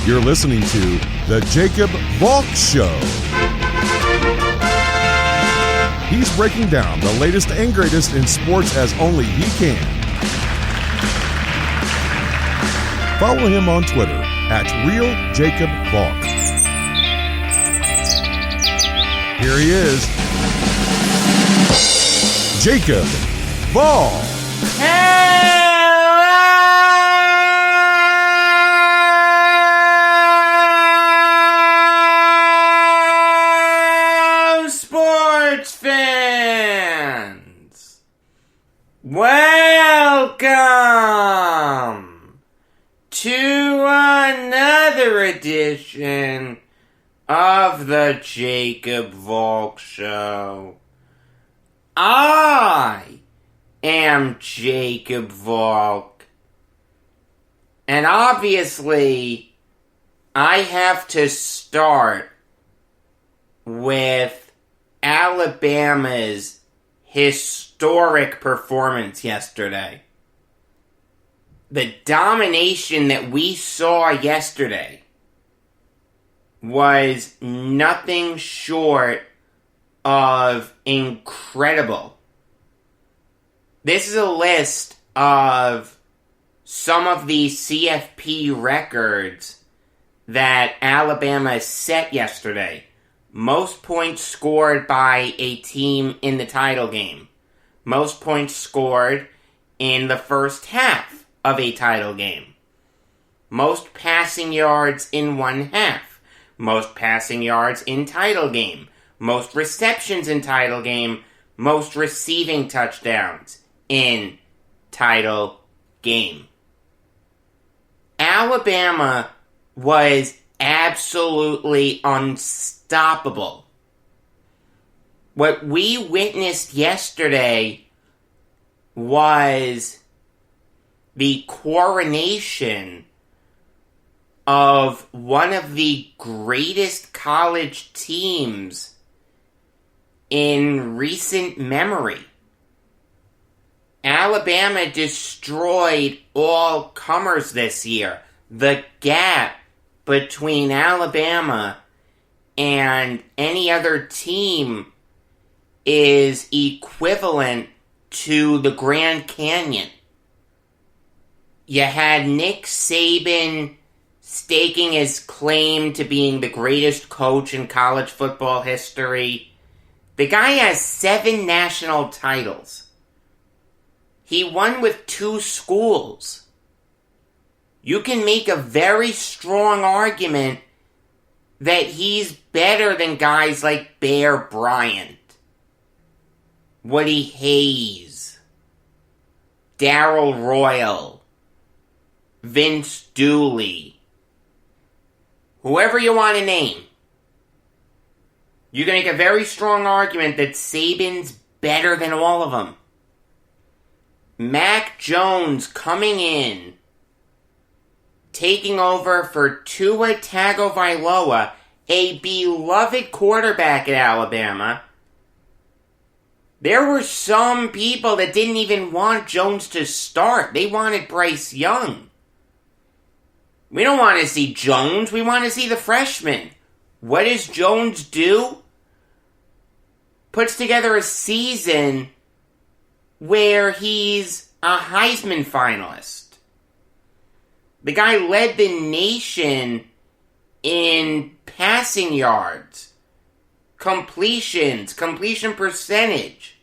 You're listening to The Jacob Valk Show. He's breaking down the latest and greatest in sports as only he can. Follow him on Twitter at RealJacobValk. Here he is, Jacob Valk. Hello, sports fans. Welcome to another edition of the Jacob Valk Show. I am Jacob Valk, and obviously I have to start with Alabama's historic performance yesterday. The domination that we saw yesterday was nothing short of incredible. This is a list of some of the CFP records that Alabama set yesterday. Most points scored by a team in the title game. Most points scored in the first half of a title game. Most passing yards in one half. Most passing yards in title game. Most receptions in title game. Most receiving touchdowns in title game. Alabama was absolutely unstoppable. What we witnessed yesterday was the coronation of one of the greatest college teams in recent memory. Alabama destroyed all comers this year. The gap between Alabama and any other team is equivalent to the Grand Canyon. You had Nick Saban staking his claim to being the greatest coach in college football history. The guy has 7 national titles. He won with 2 schools. You can make a very strong argument that he's better than guys like Bear Bryant, Woody Hayes, Darrell Royal, Vince Dooley, whoever you want to name. You can make a very strong argument that Saban's better than all of them. Mac Jones coming in, taking over for Tua Tagovailoa, a beloved quarterback at Alabama. There were some people that didn't even want Jones to start. They wanted Bryce Young. We don't want to see Jones. We want to see the freshman. What does Jones do? Puts together a season where he's a Heisman finalist. The guy led the nation in passing yards, completions, completion percentage.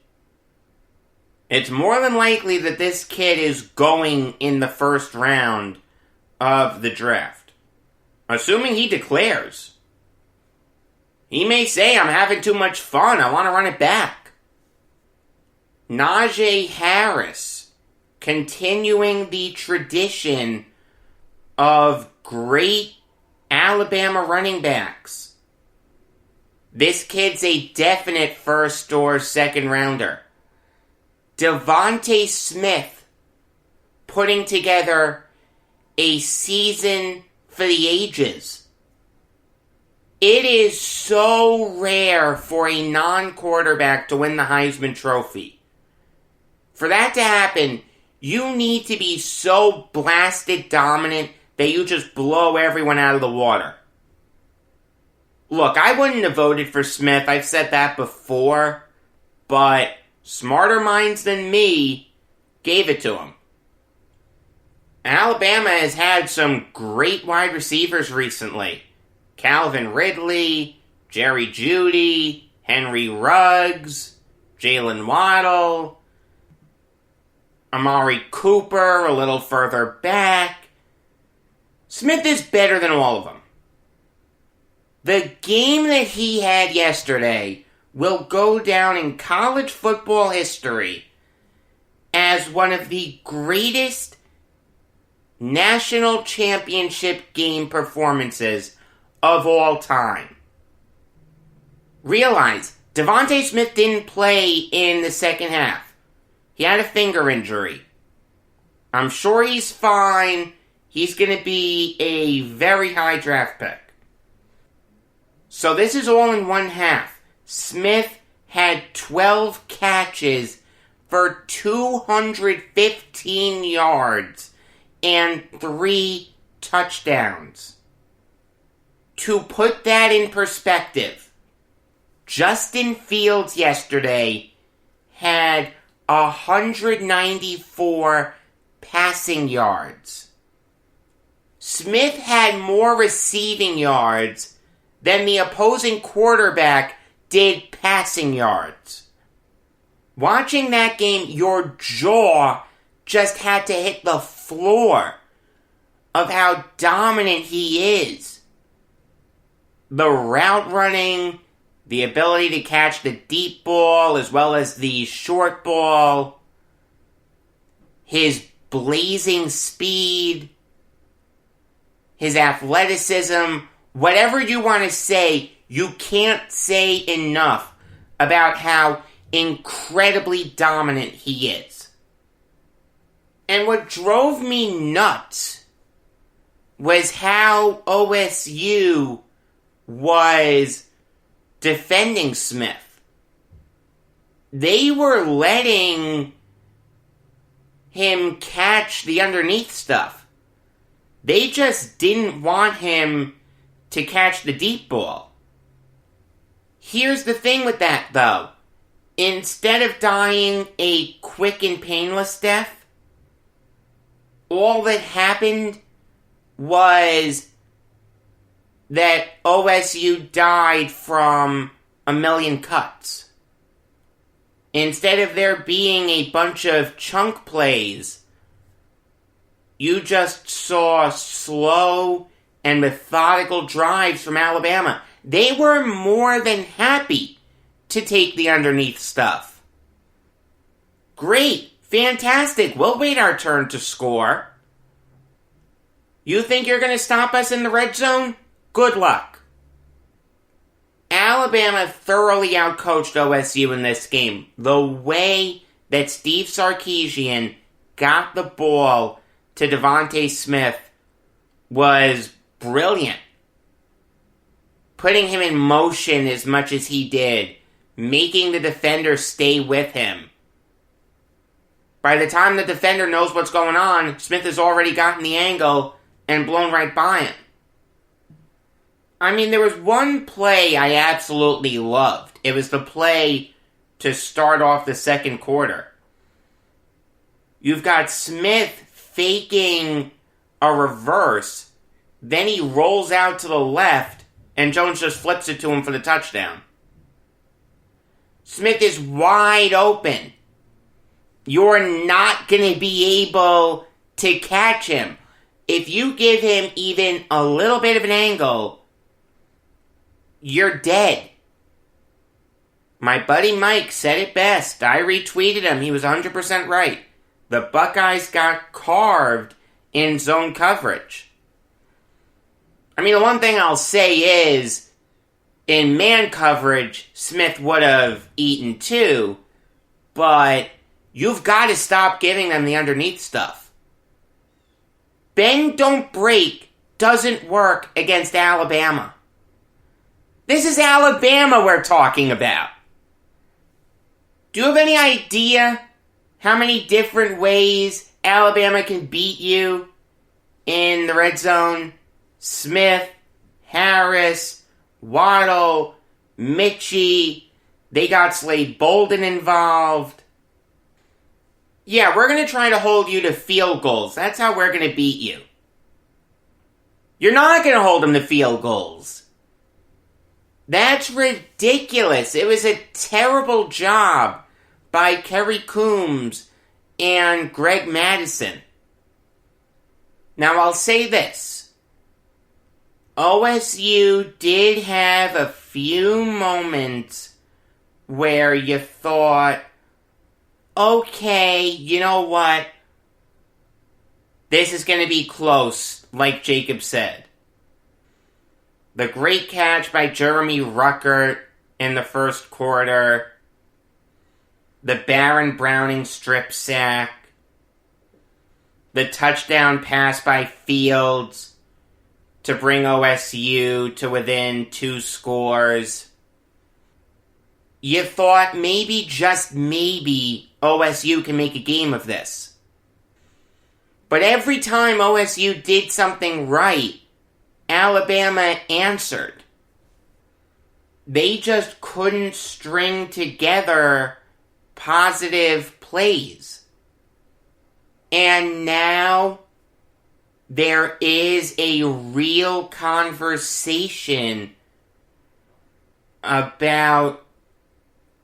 It's more than likely that this kid is going in the first round of the draft. Assuming he declares. He may say, I'm having too much fun, I want to run it back. Najee Harris, continuing the tradition of great Alabama running backs. This kid's a definite first or second rounder. Devontae Smith putting together a season for the ages. It is so rare for a non-quarterback to win the Heisman Trophy. For that to happen, you need to be so blasted dominant that you just blow everyone out of the water. Look, I wouldn't have voted for Smith. I've said that before. But smarter minds than me gave it to him. Alabama has had some great wide receivers recently. Calvin Ridley, Jerry Jeudy, Henry Ruggs, Jalen Waddle, Amari Cooper a little further back. Smith is better than all of them. The game that he had yesterday will go down in college football history as one of the greatest national championship game performances of all time. Realize, Devontae Smith didn't play in the second half. He had a finger injury. I'm sure he's fine. He's going to be a very high draft pick. So this is all in one half. Smith had 12 catches for 215 yards and 3 touchdowns. To put that in perspective, Justin Fields yesterday had 194 passing yards. Smith had more receiving yards than the opposing quarterback did passing yards. Watching that game, your jaw just had to hit the floor of how dominant he is. The route running, the ability to catch the deep ball as well as the short ball, his blazing speed, his athleticism, whatever you want to say, you can't say enough about how incredibly dominant he is. And what drove me nuts was how OSU was defending Smith. They were letting him catch the underneath stuff. They just didn't want him to catch the deep ball. Here's the thing with that, though. Instead of dying a quick and painless death, all that happened was that OSU died from a million cuts. Instead of there being a bunch of chunk plays, you just saw slow and methodical drives from Alabama. They were more than happy to take the underneath stuff. Great, fantastic, we'll wait our turn to score. You think you're going to stop us in the red zone? Good luck. Alabama thoroughly outcoached OSU in this game. The way that Steve Sarkisian got the ball to Devontae Smith was brilliant. Putting him in motion as much as he did, making the defender stay with him. By the time the defender knows what's going on, Smith has already gotten the angle and blown right by him. I mean, there was one play I absolutely loved. It was the play to start off the second quarter. You've got Smith faking a reverse, then he rolls out to the left, and Jones just flips it to him for the touchdown. Smith is wide open. You're not going to be able to catch him. If you give him even a little bit of an angle, you're dead. My buddy Mike said it best. I retweeted him. He was 100% right. The Buckeyes got carved in zone coverage. I mean, the one thing I'll say is, in man coverage, Smith would have eaten too, but you've got to stop giving them the underneath stuff. Bend don't break doesn't work against Alabama. This is Alabama we're talking about. Do you have any idea how many different ways Alabama can beat you in the red zone, Smith, Harris, Waddle, Mitchie. They got Slade Bolden involved. Yeah, we're going to try to hold you to field goals. That's how we're going to beat you. You're not going to hold them to field goals. That's ridiculous. It was a terrible job by Kerry Coombs and Greg Madison. Now, I'll say this. OSU did have a few moments where you thought, okay, you know what? This is going to be close, like Jacob said. The great catch by Jeremy Ruckert in the first quarter. The Baron Browning strip sack. The touchdown pass by Fields to bring OSU to within 2 scores. You thought maybe, just maybe, OSU can make a game of this. But every time OSU did something right, Alabama answered. They just couldn't string together positive plays. And now there is a real conversation about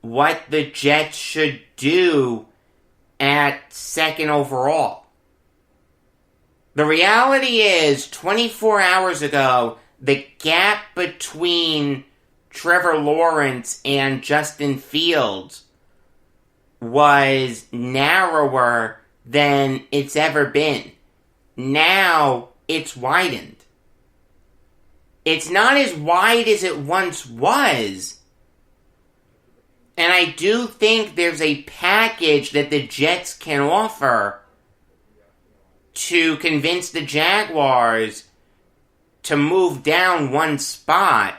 what the Jets should do at second overall. The reality is, 24 hours ago, the gap between Trevor Lawrence and Justin Fields was narrower than it's ever been. Now, it's widened. It's not as wide as it once was. And I do think there's a package that the Jets can offer to convince the Jaguars to move down 1 spot,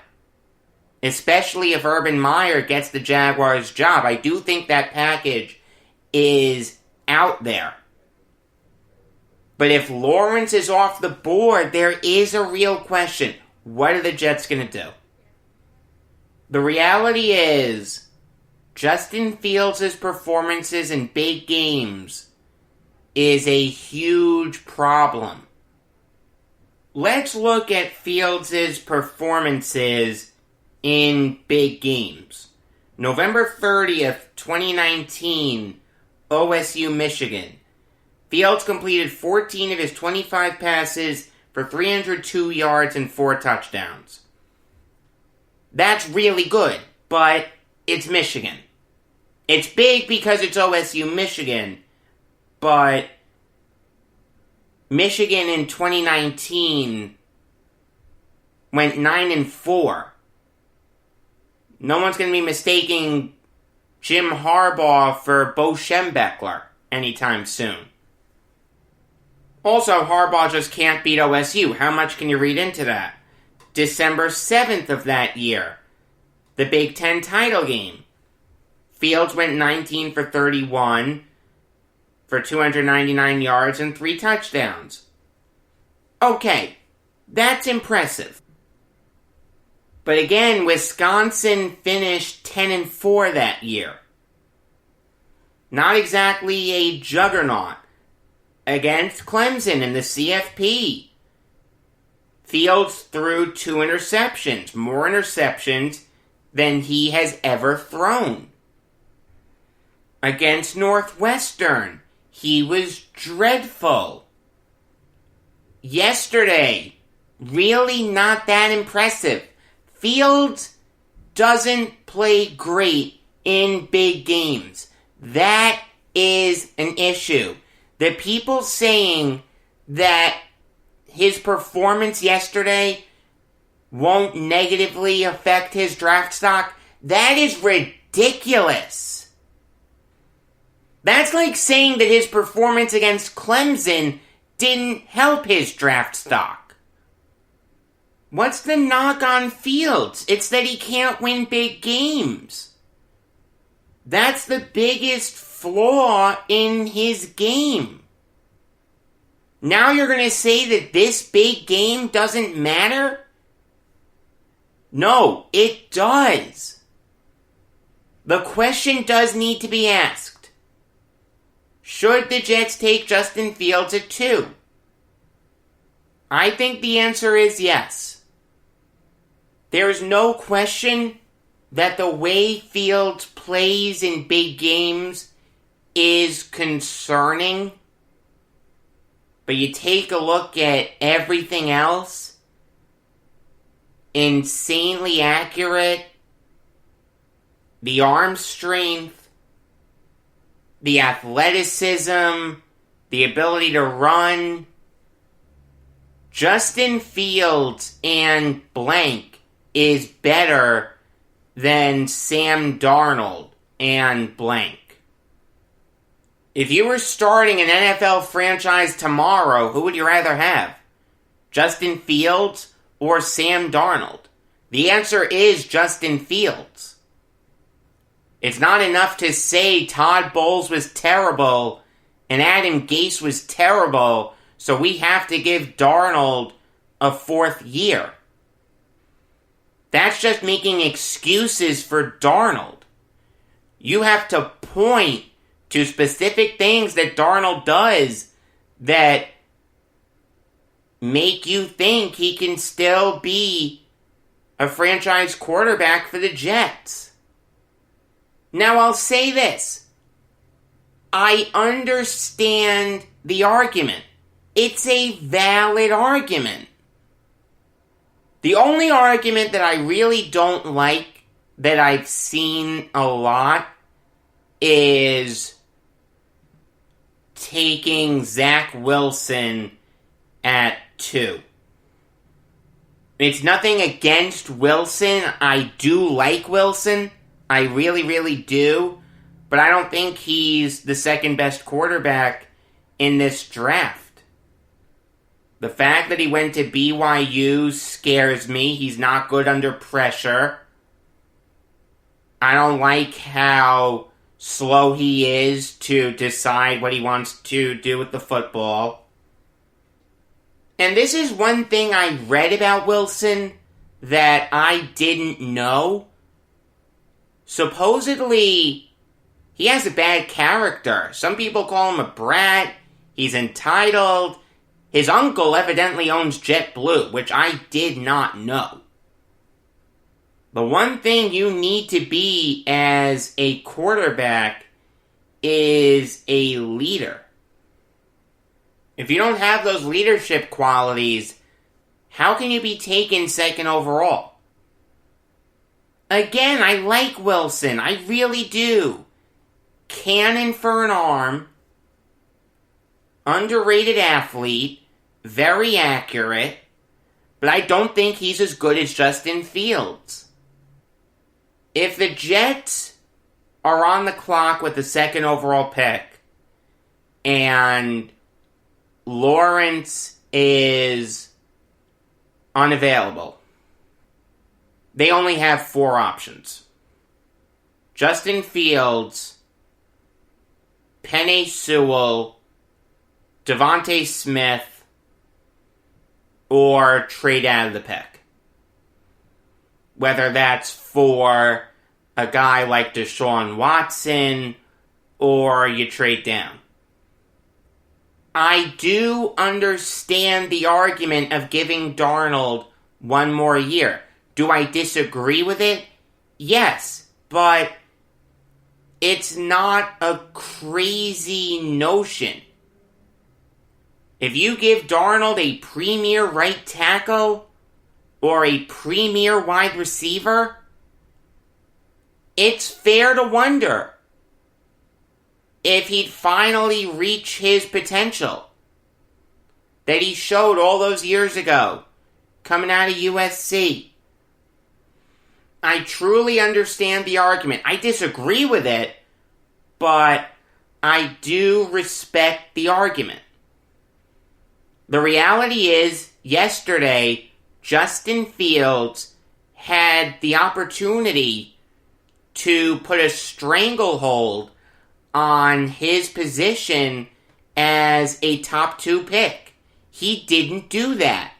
especially if Urban Meyer gets the Jaguars' job. I do think that package is out there. But if Lawrence is off the board, there is a real question. What are the Jets going to do? The reality is, Justin Fields' performances in big games is a huge problem. Let's look at Fields' performances in big games. November 30th, 2019, OSU, Michigan. Fields completed 14 of his 25 passes for 302 yards and 4 touchdowns. That's really good, but it's Michigan. It's big because it's OSU, Michigan, but Michigan in 2019 went 9-4. No one's going to be mistaking Jim Harbaugh for Bo Schembechler anytime soon. Also, Harbaugh just can't beat OSU. How much can you read into that? December 7th of that year, the Big Ten title game. Fields went 19 for 31 for 299 yards and 3 touchdowns. Okay, that's impressive. But again, Wisconsin finished 10-4 that year. Not exactly a juggernaut against Clemson in the CFP. Fields threw 2 interceptions, more interceptions than he has ever thrown. Against Northwestern, he was dreadful. Yesterday, really not that impressive. Fields doesn't play great in big games. That is an issue. The people saying that his performance yesterday won't negatively affect his draft stock, that is ridiculous. That's like saying that his performance against Clemson didn't help his draft stock. What's the knock on Fields? It's that he can't win big games. That's the biggest flaw in his game. Now you're going to say that this big game doesn't matter? No, it does. The question does need to be asked. Should the Jets take Justin Fields at 2? I think the answer is yes. There is no question that the way Fields plays in big games is concerning. But you take a look at everything else, insanely accurate, the arm strength, the athleticism, the ability to run. Justin Fields and blank is better than Sam Darnold and blank. If you were starting an NFL franchise tomorrow, who would you rather have? Justin Fields or Sam Darnold? The answer is Justin Fields. It's not enough to say Todd Bowles was terrible and Adam Gase was terrible, so we have to give Darnold a 4th year. That's just making excuses for Darnold. You have to point to specific things that Darnold does that make you think he can still be a franchise quarterback for the Jets. Now, I'll say this. I understand the argument. It's a valid argument. The only argument that I really don't like, that I've seen a lot, is taking Zach Wilson at 2. It's nothing against Wilson. I do like Wilson. I really, really do. But I don't think he's the second best quarterback in this draft. The fact that he went to BYU scares me. He's not good under pressure. I don't like how slow he is to decide what he wants to do with the football. And this is one thing I read about Wilson that I didn't know. Supposedly, he has a bad character. Some people call him a brat. He's entitled. His uncle evidently owns JetBlue, which I did not know. The one thing you need to be as a quarterback is a leader. If you don't have those leadership qualities, how can you be taken 2nd overall? Again, I like Wilson. I really do. Cannon for an arm. Underrated athlete. Very accurate. But I don't think he's as good as Justin Fields. If the Jets are on the clock with the 2nd overall pick, and Lawrence is unavailable, they only have 4 options. Justin Fields, Penei Sewell, Devontae Smith, or trade out of the pick. Whether that's for a guy like Deshaun Watson, or you trade down. I do understand the argument of giving Darnold 1 more year. Do I disagree with it? Yes, but it's not a crazy notion. If you give Darnold a premier right tackle or a premier wide receiver, it's fair to wonder if he'd finally reach his potential that he showed all those years ago coming out of USC. I truly understand the argument. I disagree with it, but I do respect the argument. The reality is, yesterday, Justin Fields had the opportunity to put a stranglehold on his position as a top 2 pick. he didn't do that.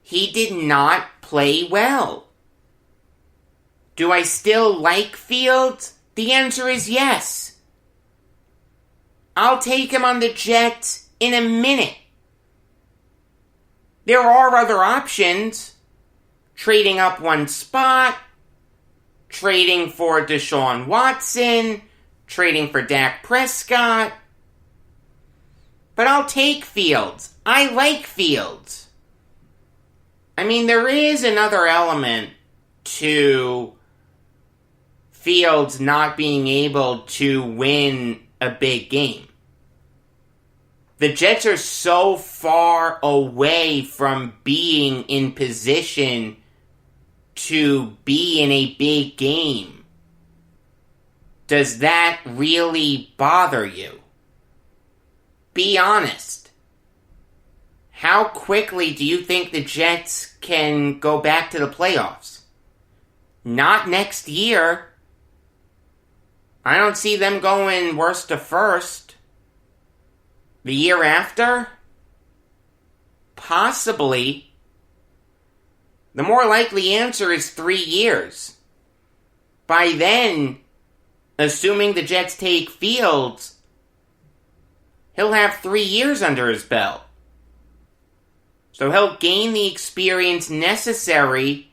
He did not play well. Do I still like Fields? The answer is yes. I'll take him on the Jets in a minute. There are other options. Trading up one spot, trading for Deshaun Watson, trading for Dak Prescott. But I'll take Fields. I like Fields. I mean, there is another element to Fields not being able to win a big game. The Jets are so far away from being in position to be in a big game. Does that really bother you? Be honest. How quickly do you think the Jets can go back to the playoffs? Not next year. I don't see them going worst to first. The year after? Possibly. The more likely answer is 3 years. By then, assuming the Jets take Fields, he'll have 3 years under his belt. So he'll gain the experience necessary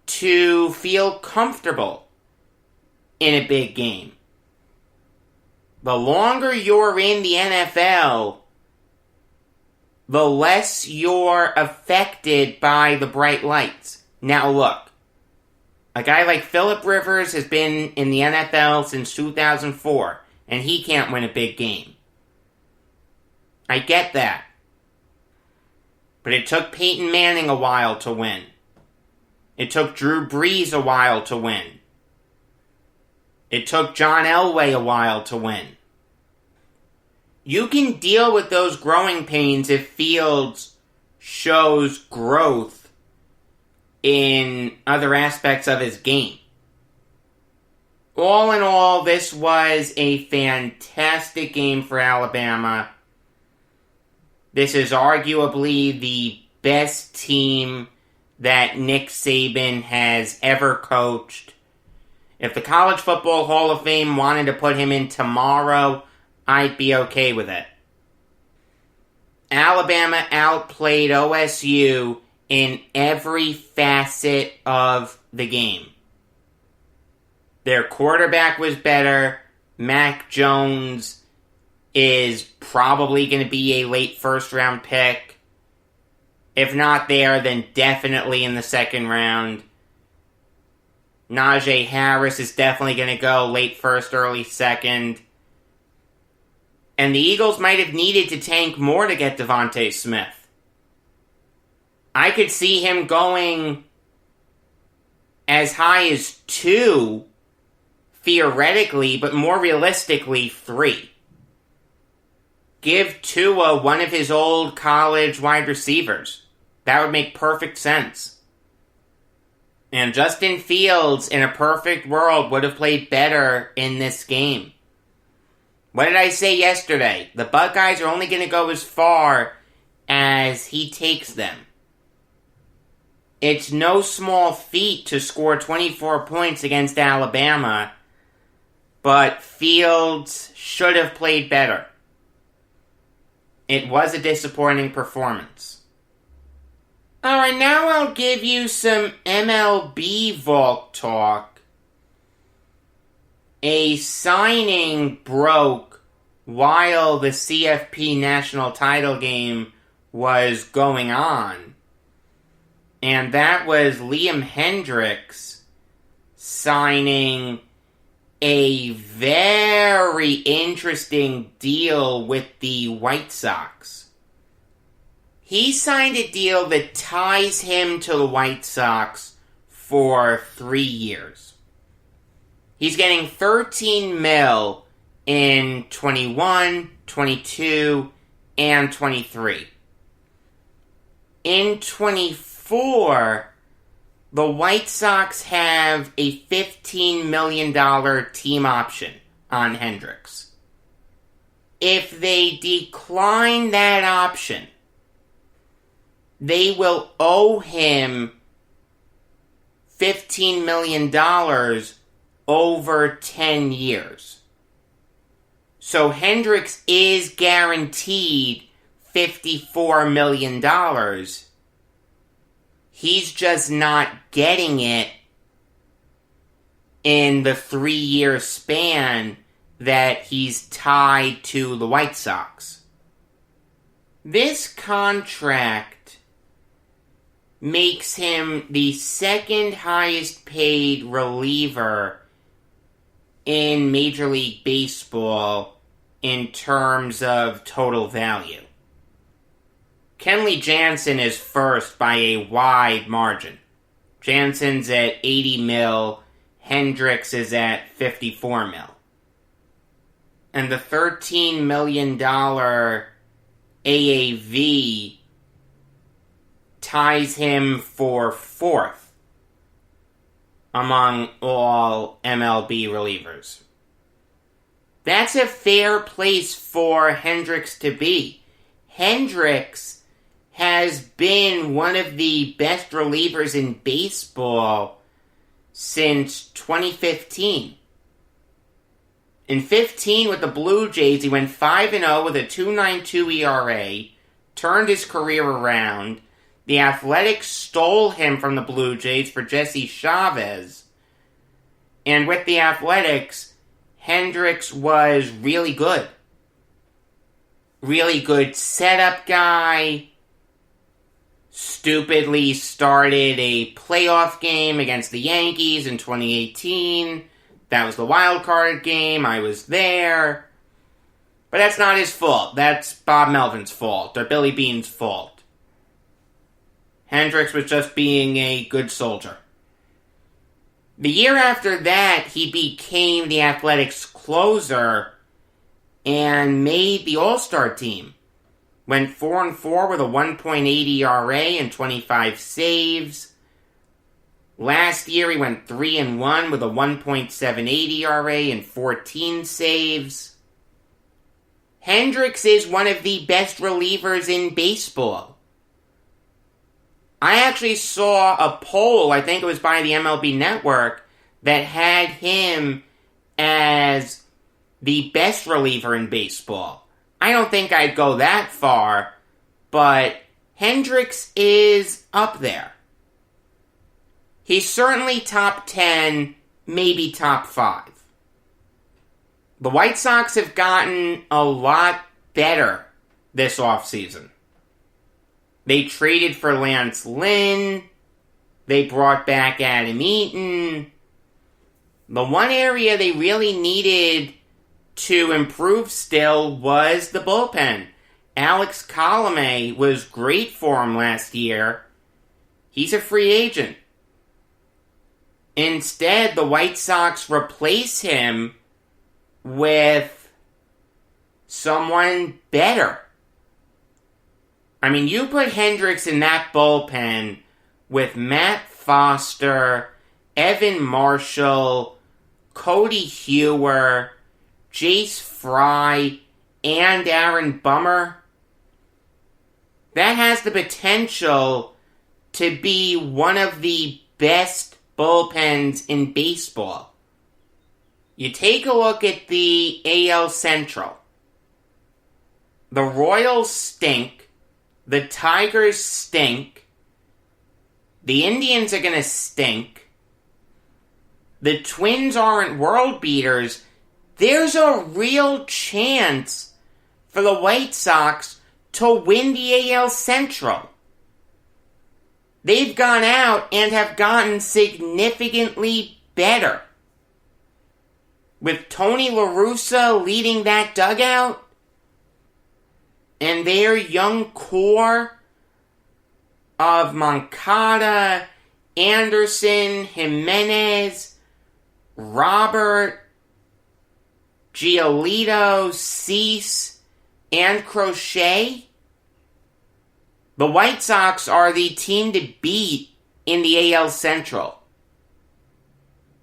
to feel comfortable in a big game. The longer you're in the NFL, the less you're affected by the bright lights. Now look, a guy like Phillip Rivers has been in the NFL since 2004, and he can't win a big game. I get that. But it took Peyton Manning a while to win. It took Drew Brees a while to win. It took John Elway a while to win. You can deal with those growing pains if Fields shows growth in other aspects of his game. All in all, this was a fantastic game for Alabama. This is arguably the best team that Nick Saban has ever coached. If the College Football Hall of Fame wanted to put him in tomorrow, I'd be okay with it. Alabama outplayed OSU in every facet of the game. Their quarterback was better. Mac Jones is probably going to be a late first-round pick. If not there, then definitely in the second round. Najee Harris is definitely going to go late first, early second. And the Eagles might have needed to tank more to get Devontae Smith. I could see him going as high as 2, theoretically, but more realistically, 3. Give Tua one of his old college wide receivers. That would make perfect sense. And Justin Fields, in a perfect world, would have played better in this game. What did I say yesterday? The Buckeyes are only going to go as far as he takes them. It's no small feat to score 24 points against Alabama, but Fields should have played better. It was a disappointing performance. Alright, now I'll give you some MLB Valk talk. A signing broke while the CFP National Title Game was going on. And that was Liam Hendriks signing a very interesting deal with the White Sox. He signed a deal that ties him to the White Sox for 3 years. He's getting $13 million in 21, 22, and 23. In 24, the White Sox have a $15 million team option on Hendriks. if they decline that option, they will owe him $15 million over 10 years. So Hendricks is guaranteed $54 million. He's just not getting it in the 3-year span that he's tied to the White Sox. This contract makes him the second highest paid reliever in Major League Baseball in terms of total value. Kenley Jansen is first by a wide margin. Jansen's at 80 mil, Hendricks is at 54 mil. And the $13 million AAV ties him for fourth among all MLB relievers. That's a fair place for Hendricks to be. Hendricks has been one of the best relievers in baseball since 2015. In 15 with the Blue Jays, he went 5-0 with a 2.92 ERA, turned his career around. The Athletics stole him from the Blue Jays for Jesse Chavez. And with the Athletics, Hendricks was really good. Really good setup guy. Stupidly started a playoff game against the Yankees in 2018. That was the wild card game. I was there. But that's not his fault. That's Bob Melvin's fault, or Billy Bean's fault. Hendricks was just being a good soldier. The year after that, he became the Athletics closer and made the All-Star team. Went 4-4 with a 1.8 ERA and 25 saves. Last year, he went 3-1 with a 1.78 ERA and 14 saves. Hendricks is one of the best relievers in baseball. I actually saw a poll, I think it was by the MLB Network, that had him as the best reliever in baseball. I don't think I'd go that far, but Hendricks is up there. He's certainly top 10, maybe top 5. The White Sox have gotten a lot better this offseason. They traded for Lance Lynn. They brought back Adam Eaton. The one area they really needed to improve still was the bullpen. Alex Colomé was great for him last year. He's a free agent. Instead, the White Sox replace him with someone better. I mean, you put Hendricks in that bullpen with Matt Foster, Evan Marshall, Cody Hewer, Jace Fry, and Aaron Bummer. That has the potential to be one of the best bullpens in baseball. You take a look at the AL Central. The Royals stink. The Tigers stink. The Indians are going to stink. The Twins aren't world beaters. There's a real chance for the White Sox to win the AL Central. They've gone out and have gotten significantly better. With Tony La Russa leading that dugout, and their young core of Moncada, Anderson, Jimenez, Robert, Giolito, Cease, and Crochet, the White Sox are the team to beat in the AL Central.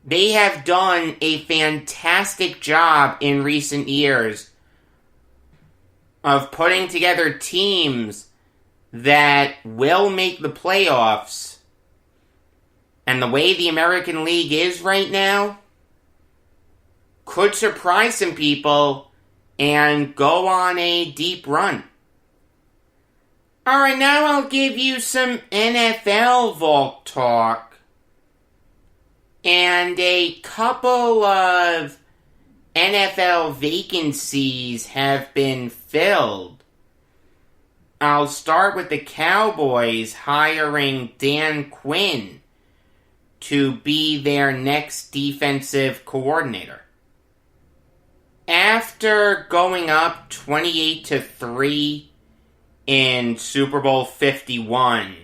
They have done a fantastic job in recent years of putting together teams that will make the playoffs, and the way the American League is right now, could surprise some people and go on a deep run. Alright, now I'll give you some NFL Valk talk and a couple of NFL vacancies have been filled. I'll start with the Cowboys hiring Dan Quinn to be their next defensive coordinator. After going up 28-3 in Super Bowl 51,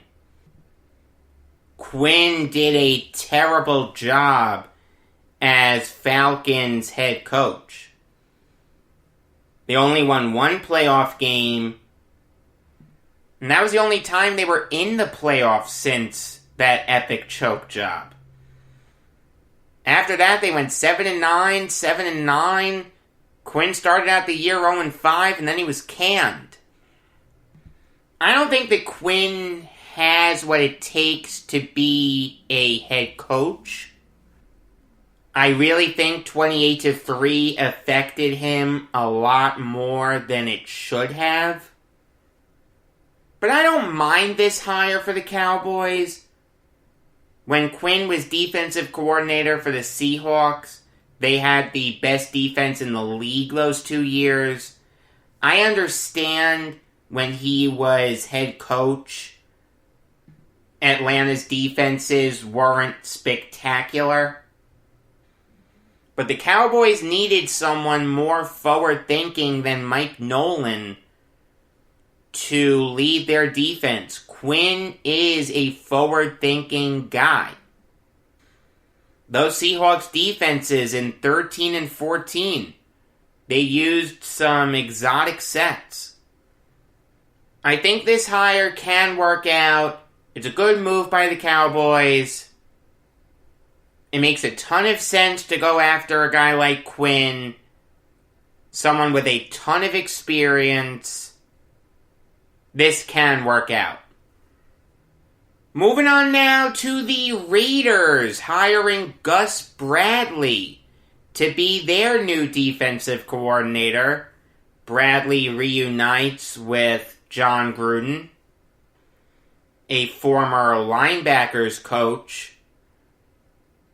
Quinn did a terrible job as Falcons head coach. They only won one playoff game, and that was the only time they were in the playoffs since that epic choke job. After that, they went 7-9, 7-9. Quinn started out the year 0-5, and then he was canned. I don't think that Quinn has what it takes to be a head coach. I really think 28-3 affected him a lot more than it should have. But I don't mind this hire for the Cowboys. When Quinn was defensive coordinator for the Seahawks, they had the best defense in the league those 2 years. I understand when he was head coach, Atlanta's defenses weren't spectacular. But the Cowboys needed someone more forward-thinking than Mike Nolan to lead their defense. Quinn is a forward-thinking guy. Those Seahawks defenses in 13 and 14, they used some exotic sets. I think this hire can work out. It's a good move by the Cowboys. It makes a ton of sense to go after a guy like Quinn, someone with a ton of experience. This can work out. Moving on now to the Raiders hiring Gus Bradley to be their new defensive coordinator. Bradley reunites with John Gruden, a former linebackers coach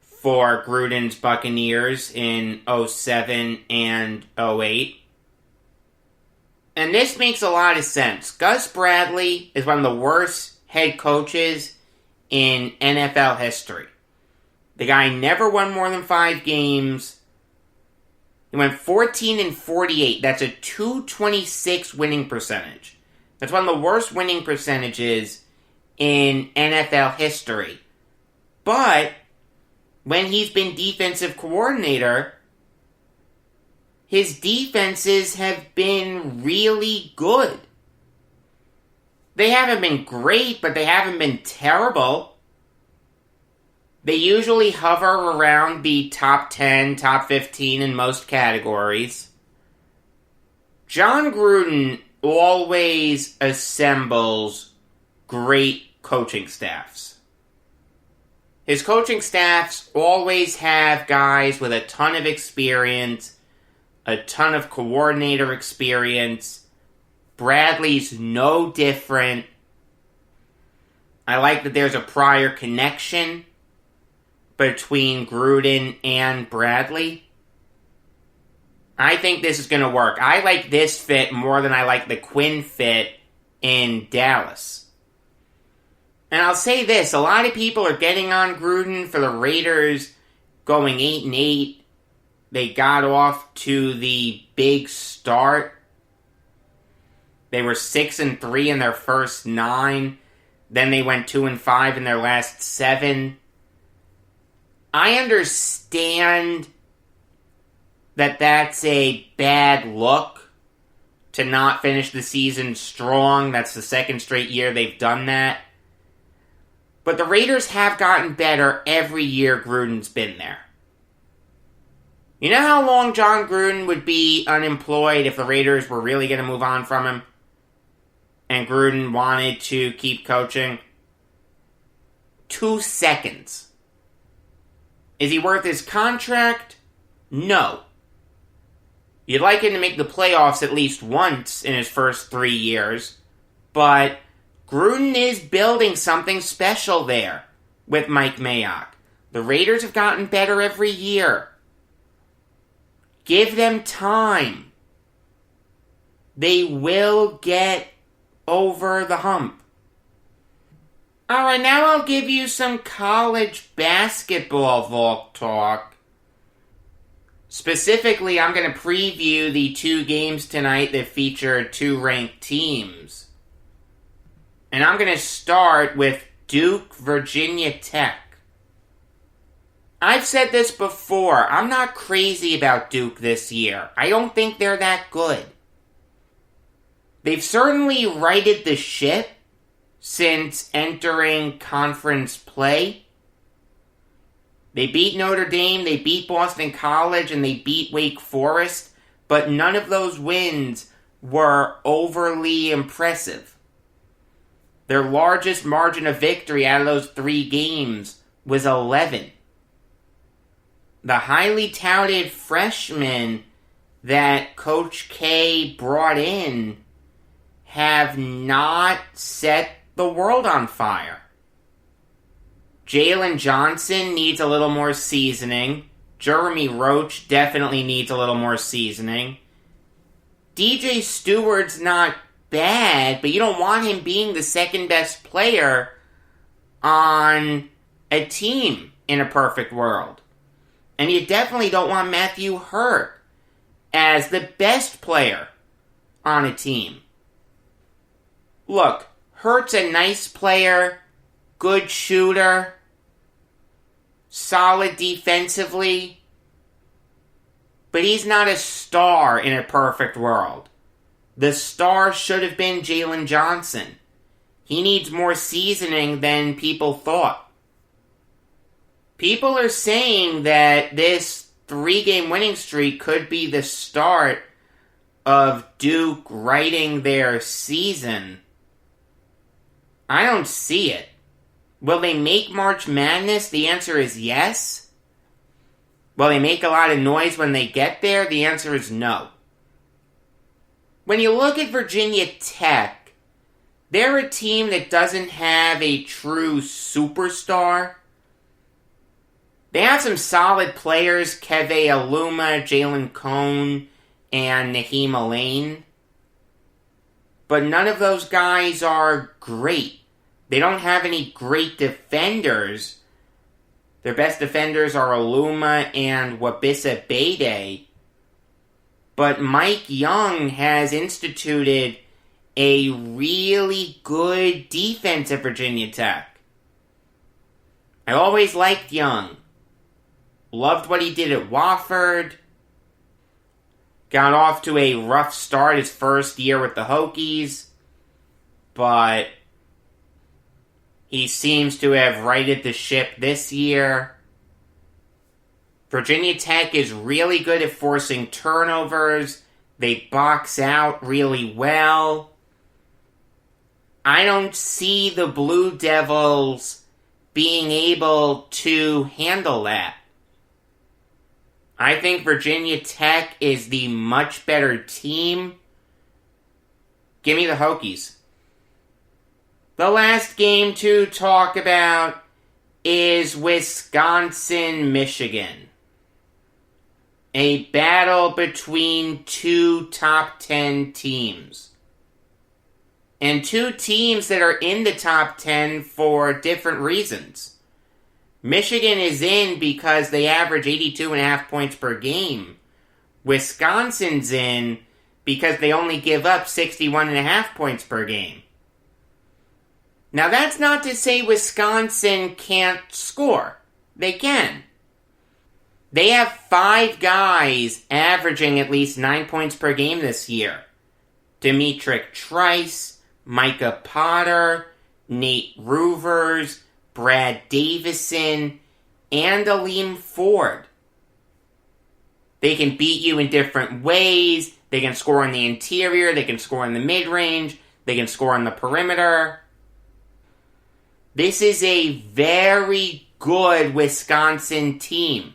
for Gruden's Buccaneers in 07 and 08. And this makes a lot of sense. Gus Bradley is one of the worst head coaches in NFL history. The guy never won more than 5 games. He went 14 and 48. That's a .226 winning percentage. That's one of the worst winning percentages in NFL history. But when he's been defensive coordinator, his defenses have been really good. They haven't been great, but they haven't been terrible. They usually hover around the top 10, top 15 in most categories. John Gruden always assembles great coaching staffs. His coaching staffs always have guys with a ton of experience, a ton of coordinator experience. Bradley's no different. I like that there's a prior connection between Gruden and Bradley. I think this is going to work. I like this fit more than I like the Quinn fit in Dallas. And I'll say this, a lot of people are getting on Gruden for the Raiders going 8-8. They got off to the big start. They were 6-3 in their first 9. Then they went 2-5 in their last 7. I understand that that's a bad look to not finish the season strong. That's the second straight year they've done that. But the Raiders have gotten better every year Gruden's been there. You know how long John Gruden would be unemployed if the Raiders were really going to move on from him? And Gruden wanted to keep coaching? 2 seconds. Is he worth his contract? No. You'd like him to make the playoffs at least once in his first 3 years, but Gruden is building something special there with Mike Mayock. The Raiders have gotten better every year. Give them time. They will get over the hump. Alright, now I'll give you some college basketball Valk talk. Specifically, I'm going to preview the 2 games tonight that feature 2 ranked teams. And I'm going to start with Duke, Virginia Tech. I've said this before, I'm not crazy about Duke this year. I don't think they're that good. They've certainly righted the ship since entering conference play. They beat Notre Dame, they beat Boston College, and they beat Wake Forest, but none of those wins were overly impressive. Their largest margin of victory out of those 3 games was 11. The highly touted freshmen that Coach K brought in have not set the world on fire. Jalen Johnson needs a little more seasoning. Jeremy Roach definitely needs a little more seasoning. DJ Stewart's not bad, but you don't want him being the second best player on a team in a perfect world. And you definitely don't want Matthew Hurt as the best player on a team. Look, Hurt's a nice player, good shooter, solid defensively, but he's not a star in a perfect world. The star should have been Jalen Johnson. He needs more seasoning than people thought. People are saying that this 3-game winning streak could be the start of Duke writing their season. I don't see it. Will they make March Madness? The answer is yes. Will they make a lot of noise when they get there? The answer is no. When you look at Virginia Tech, they're a team that doesn't have a true superstar. They have some solid players, Keve Aluma, Jalen Cone, and Naheem Alain. But none of those guys are great. They don't have any great defenders. Their best defenders are Aluma and Wabissa Bede. But Mike Young has instituted a really good defense at Virginia Tech. I always liked Young. Loved what he did at Wofford. Got off to a rough start his first year with the Hokies. But he seems to have righted the ship this year. Virginia Tech is really good at forcing turnovers. They box out really well. I don't see the Blue Devils being able to handle that. I think Virginia Tech is the much better team. Give me the Hokies. The last game to talk about is Wisconsin-Michigan. A battle between 2 top 10 teams. And 2 teams that are in the top 10 for different reasons. Michigan is in because they average 82.5 points per game. Wisconsin's in because they only give up 61.5 points per game. Now that's not to say Wisconsin can't score. They can. They have 5 guys averaging at least 9 points per game this year. Demetric Trice, Micah Potter, Nate Roovers, Brad Davison, and Aleem Ford. They can beat you in different ways. They can score in the interior. They can score in the mid-range. They can score on the perimeter. This is a very good Wisconsin team.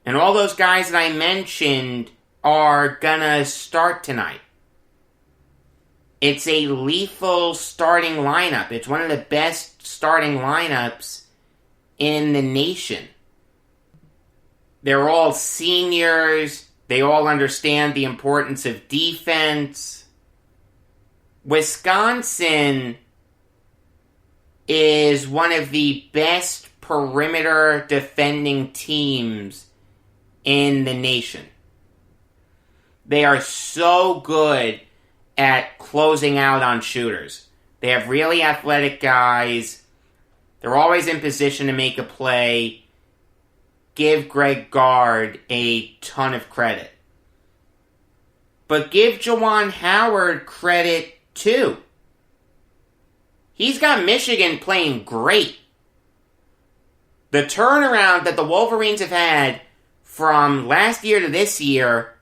And all those guys that I mentioned are gonna start tonight. It's a lethal starting lineup. It's one of the best starting lineups in the nation. They're all seniors. They all understand the importance of defense. Wisconsin is one of the best perimeter defending teams in the nation. They are so good at closing out on shooters. They have really athletic guys. They're always in position to make a play. Give Greg Gard a ton of credit. But give Juwan Howard credit too. He's got Michigan playing great. The turnaround that the Wolverines have had from last year to this year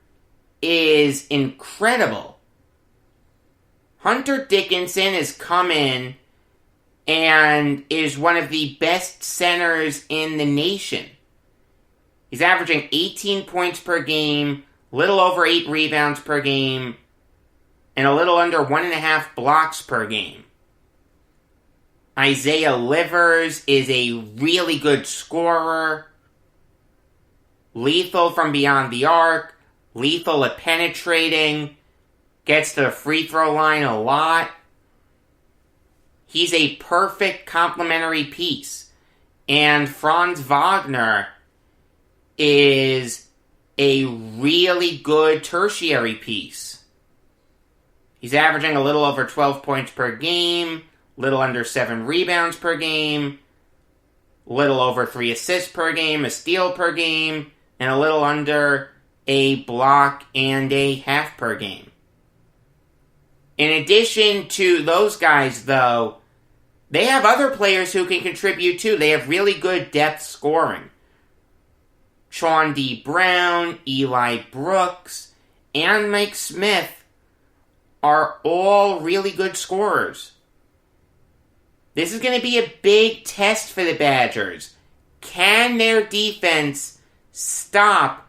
is incredible. Hunter Dickinson has come in and is one of the best centers in the nation. He's averaging 18 points per game, little over 8 rebounds per game, and a little under 1.5 blocks per game. Isaiah Livers is a really good scorer. Lethal from beyond the arc. Lethal at penetrating. Gets to the free throw line a lot. He's a perfect complementary piece. And Franz Wagner is a really good tertiary piece. He's averaging a little over 12 points per game, little under 7 rebounds per game, little over 3 assists per game, a steal per game, and a little under a block and a half per game. In addition to those guys, though, they have other players who can contribute too. They have really good depth scoring. Sean D. Brown, Eli Brooks, and Mike Smith are all really good scorers. This is going to be a big test for the Badgers. Can their defense stop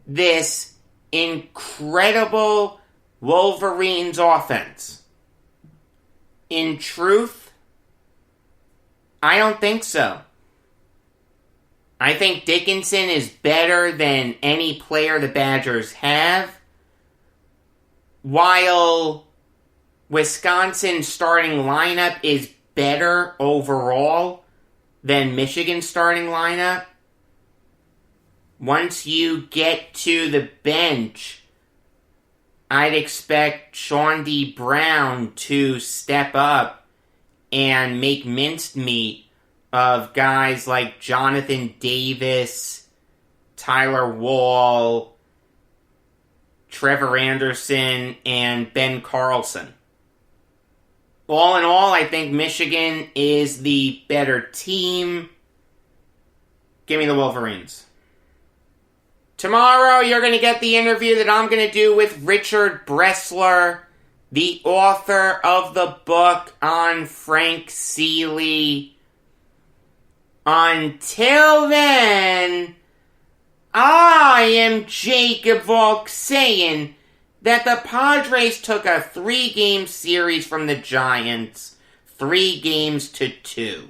this incredible Wolverines offense? In truth, I don't think so. I think Dickinson is better than any player the Badgers have, while Wisconsin's starting lineup is better overall than Michigan's starting lineup. Once you get to the bench, I'd expect Sean D. Brown to step up and make mincemeat of guys like Jonathan Davis, Tyler Wall, Trevor Anderson, and Ben Carlson. All in all, I think Michigan is the better team. Give me the Wolverines. Tomorrow, you're going to get the interview that I'm going to do with Richard Bressler, the author of the book on Frank Seeley. Until then, I am Jacob Valk saying that the Padres took a 3-game series from the Giants, 3-2.